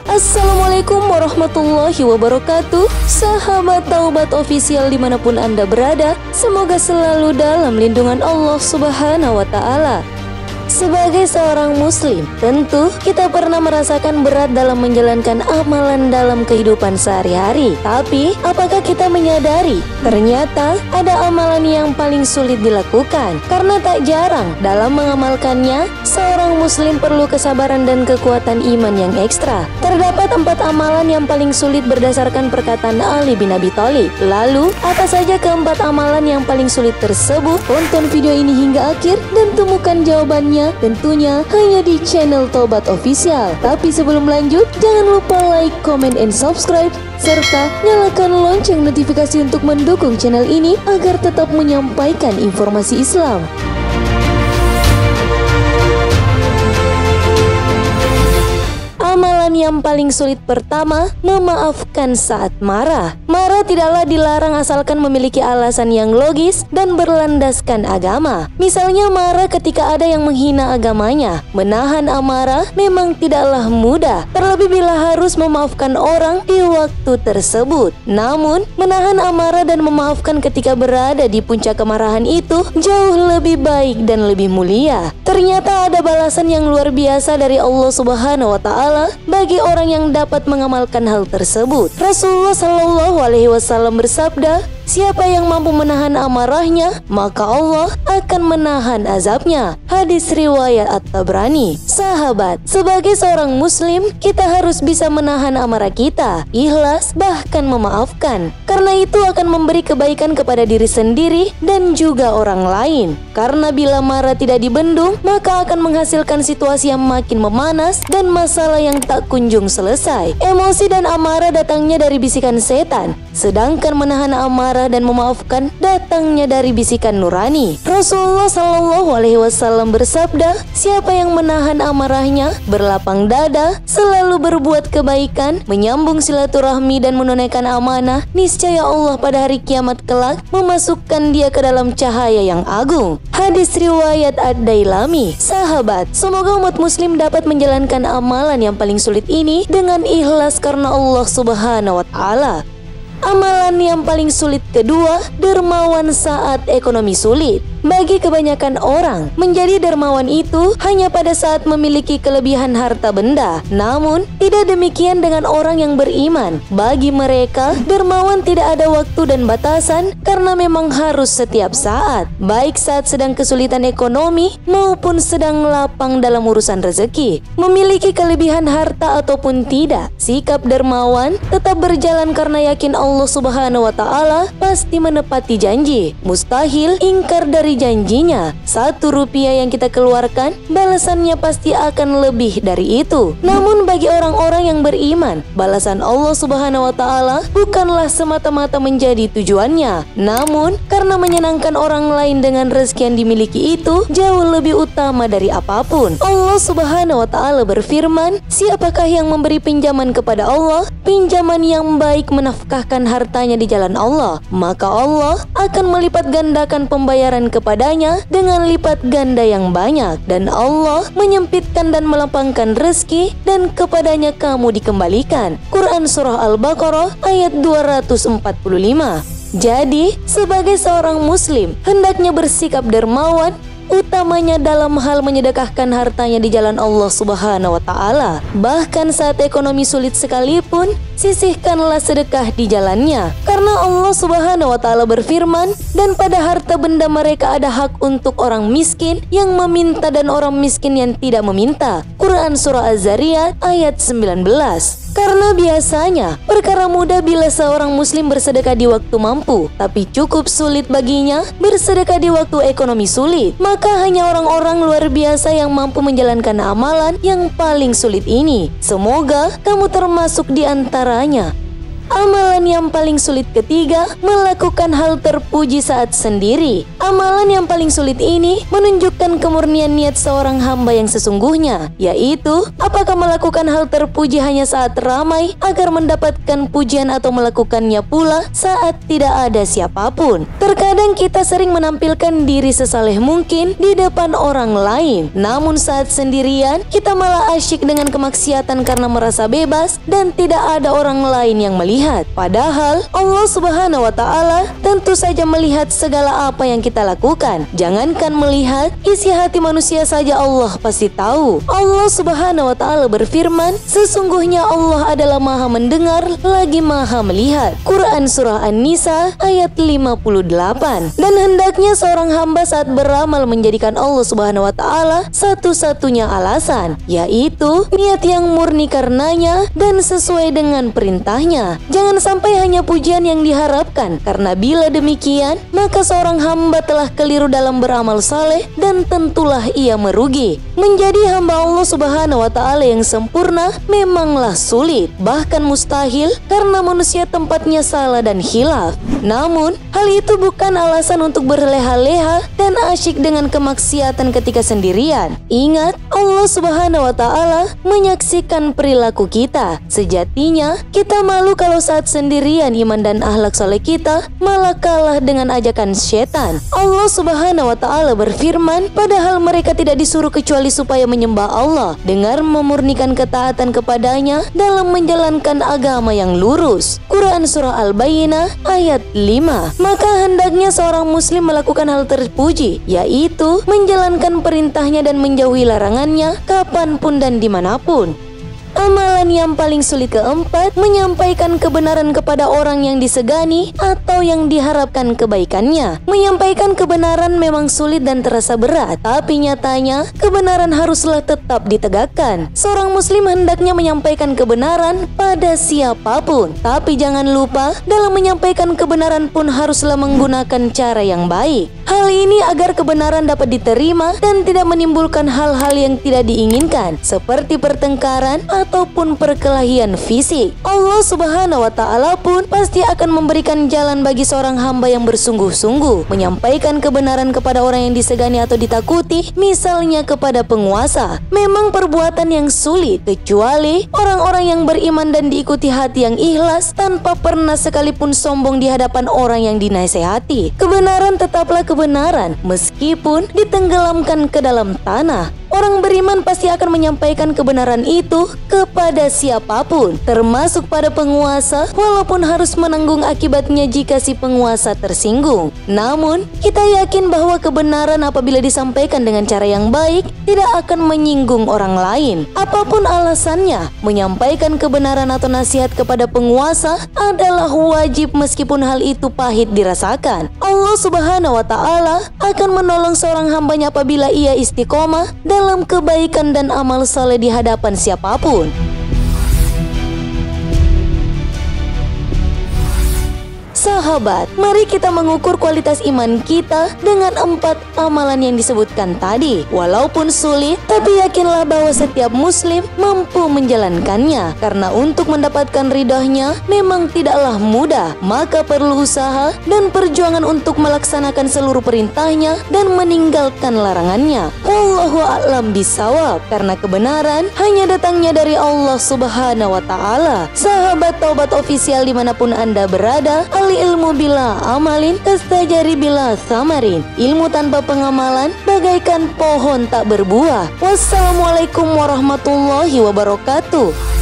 Assalamualaikum warahmatullahi wabarakatuh. Sahabat Taubat Official dimanapun Anda berada, semoga selalu dalam lindungan Allah Subhanahu wa Ta'ala. Sebagai seorang muslim, tentu kita pernah merasakan berat dalam menjalankan amalan dalam kehidupan sehari-hari. Tapi, apakah kita menyadari ternyata ada amalan yang paling sulit dilakukan? Karena tak jarang dalam mengamalkannya, seorang muslim perlu kesabaran dan kekuatan iman yang ekstra. Terdapat 4 amalan yang paling sulit berdasarkan perkataan Ali bin Abi Thalib. Lalu, apa saja keempat amalan yang paling sulit tersebut? Tonton video ini hingga akhir dan temukan jawabannya tentunya hanya di channel Taubat Official. Tapi sebelum lanjut, jangan lupa like, comment, and subscribe, serta nyalakan lonceng notifikasi untuk mendukung channel ini agar tetap menyampaikan informasi Islam. Amalan yang paling sulit pertama, memaafkan saat marah. Marah tidaklah dilarang asalkan memiliki alasan yang logis dan berlandaskan agama. Misalnya marah ketika ada yang menghina agamanya. Menahan amarah memang tidaklah mudah, terlebih bila harus memaafkan orang di waktu tersebut. Namun, menahan amarah dan memaafkan ketika berada di puncak kemarahan itu jauh lebih baik dan lebih mulia. Ternyata ada balasan yang luar biasa dari Allah Subhanahu wa Ta'ala bagi orang yang dapat mengamalkan hal tersebut. Rasulullah Shallallahu Alaihi Wasallam bersabda, siapa yang mampu menahan amarahnya, maka Allah akan menahan azabnya. Hadis riwayat At-Tabrani. Sahabat, sebagai seorang muslim, kita harus bisa menahan amarah kita, ikhlas, bahkan memaafkan. Karena itu akan memberi kebaikan kepada diri sendiri dan juga orang lain. Karena bila marah tidak dibendung, maka akan menghasilkan situasi yang makin memanas dan masalah yang tak kunjung selesai. Emosi dan amarah datangnya dari bisikan setan, sedangkan menahan amarah dan memaafkan datangnya dari bisikan nurani. Rasulullah Shallallahu Alaihi Wasallam bersabda, siapa yang menahan amarahnya, berlapang dada, selalu berbuat kebaikan, menyambung silaturahmi dan menunaikan amanah, niscaya Allah pada hari kiamat kelak memasukkan dia ke dalam cahaya yang agung. Hadis riwayat Ad-Dailami. Sahabat, semoga umat muslim dapat menjalankan amalan yang paling sulit ini dengan ikhlas karena Allah Subhanahu wa Ta'ala. Amalan yang paling sulit kedua, dermawan saat ekonomi sulit. Bagi kebanyakan orang, menjadi dermawan itu hanya pada saat memiliki kelebihan harta benda. Namun, tidak demikian dengan orang yang beriman. Bagi mereka, dermawan tidak ada waktu dan batasan karena memang harus setiap saat. Baik saat sedang kesulitan ekonomi maupun sedang lapang dalam urusan rezeki. Memiliki kelebihan harta ataupun tidak, sikap dermawan tetap berjalan karena yakin Allah Subhanahu wa Ta'ala pasti menepati janji. Mustahil ingkar dari janjinya. 1 rupiah yang kita keluarkan, balasannya pasti akan lebih dari itu. Namun bagi orang-orang yang beriman, balasan Allah Subhanahu wa Ta'ala bukanlah semata-mata menjadi tujuannya. Namun karena menyenangkan orang lain dengan rezeki yang dimiliki itu jauh lebih utama dari apapun. Allah Subhanahu wa Ta'ala berfirman, siapakah yang memberi pinjaman kepada Allah, pinjaman yang baik menafkahkan hartanya di jalan Allah, maka Allah akan melipat gandakan pembayaran kepadanya dengan lipat ganda yang banyak, dan Allah menyempitkan dan melapangkan rezeki dan kepadanya kamu dikembalikan. Quran Surah Al-Baqarah ayat 245. Jadi, sebagai seorang muslim, hendaknya bersikap dermawan, utamanya dalam hal menyedekahkan hartanya di jalan Allah Subhanahu wa Ta'ala. Bahkan saat ekonomi sulit sekalipun, sisihkanlah sedekah di jalannya. Karena Allah Subhanahu wa Ta'ala berfirman, dan pada harta benda mereka ada hak untuk orang miskin yang meminta dan orang miskin yang tidak meminta. Quran Surah Az-Zariyat ayat 19. Karena biasanya perkara mudah bila seorang muslim bersedekah di waktu mampu, tapi cukup sulit baginya bersedekah di waktu ekonomi sulit. Maka hanya orang-orang luar biasa yang mampu menjalankan amalan yang paling sulit ini. Semoga kamu termasuk di antaranya. Amalan yang paling sulit ketiga, melakukan hal terpuji saat sendiri. Amalan yang paling sulit ini menunjukkan kemurnian niat seorang hamba yang sesungguhnya, yaitu apakah melakukan hal terpuji hanya saat ramai agar mendapatkan pujian atau melakukannya pula saat tidak ada siapapun. Terkadang kita sering menampilkan diri sesaleh mungkin di depan orang lain, namun saat sendirian kita malah asyik dengan kemaksiatan karena merasa bebas dan tidak ada orang lain yang melihat. Padahal Allah Subhanahu wa Ta'ala tentu saja melihat segala apa yang kita lakukan. Jangankan melihat, isi hati manusia saja Allah pasti tahu. Allah Subhanahu wa Ta'ala berfirman, sesungguhnya Allah adalah Maha mendengar lagi Maha melihat. Quran Surah An-Nisa ayat 58. Dan hendaknya seorang hamba saat beramal menjadikan Allah Subhanahu wa Ta'ala satu-satunya alasan, yaitu niat yang murni karenanya dan sesuai dengan perintahnya. Jangan sampai hanya pujian yang diharapkan, karena bila demikian maka seorang hamba telah keliru dalam beramal saleh dan tentulah ia merugi. Menjadi hamba Allah Subhanahu wa Ta'ala yang sempurna memanglah sulit, bahkan mustahil, karena manusia tempatnya salah dan khilaf. Namun hal itu bukan alasan untuk berleha-leha dan asyik dengan kemaksiatan ketika sendirian. Ingat, Allah Subhanahu wa Ta'ala menyaksikan perilaku kita. Sejatinya kita malu kalau saat sendirian iman dan akhlak saleh kita malah kalah dengan ajakan setan. Allah Subhanahu wa Ta'ala berfirman, padahal mereka tidak disuruh kecuali supaya menyembah Allah dengan memurnikan ketaatan kepadanya dalam menjalankan agama yang lurus. Quran Surah Al-Bayyinah ayat 5. Maka hendaknya seorang muslim melakukan hal terpuji, yaitu menjalankan perintahnya dan menjauhi larangannya kapanpun dan dimanapun. Amalan yang paling sulit keempat, menyampaikan kebenaran kepada orang yang disegani atau yang diharapkan kebaikannya. Menyampaikan kebenaran memang sulit dan terasa berat, tapi nyatanya kebenaran haruslah tetap ditegakkan. Seorang muslim hendaknya menyampaikan kebenaran pada siapapun, tapi jangan lupa dalam menyampaikan kebenaran pun haruslah menggunakan cara yang baik. Hal ini agar kebenaran dapat diterima dan tidak menimbulkan hal-hal yang tidak diinginkan, seperti pertengkaran ataupun perkelahian fisik. Allah Subhanahu wa Ta'ala pun pasti akan memberikan jalan bagi seorang hamba yang bersungguh-sungguh menyampaikan kebenaran kepada orang yang disegani atau ditakuti, misalnya kepada penguasa. Memang perbuatan yang sulit, kecuali orang-orang yang beriman dan diikuti hati yang ikhlas tanpa pernah sekalipun sombong di hadapan orang yang dinasehati. Kebenaran tetaplah kebenaran meskipun ditenggelamkan ke dalam tanah. Orang beriman pasti akan menyampaikan kebenaran itu kepada siapapun, termasuk pada penguasa, walaupun harus menanggung akibatnya jika si penguasa tersinggung. Namun, kita yakin bahwa kebenaran apabila disampaikan dengan cara yang baik tidak akan menyinggung orang lain. Apapun alasannya, menyampaikan kebenaran atau nasihat kepada penguasa adalah wajib meskipun hal itu pahit dirasakan. Allah Subhanahu wa Ta'ala akan menolong seorang hambanya apabila ia istiqomah dalam kebaikan dan amal saleh di hadapan siapapun. Sahabat, mari kita mengukur kualitas iman kita dengan 4 amalan yang disebutkan tadi. Walaupun sulit, tapi yakinlah bahwa setiap muslim mampu menjalankannya. Karena untuk mendapatkan ridhonya memang tidaklah mudah, maka perlu usaha dan perjuangan untuk melaksanakan seluruh perintahnya dan meninggalkan larangannya. Wallahu a'lam bishawab, karena kebenaran hanya datangnya dari Allah Subhanahu wa Ta'ala. Sahabat Taubat Official dimanapun Anda berada, ilmu bila amalin kastajari bila samarin. Ilmu tanpa pengamalan bagaikan pohon tak berbuah. Wassalamualaikum warahmatullahi wabarakatuh.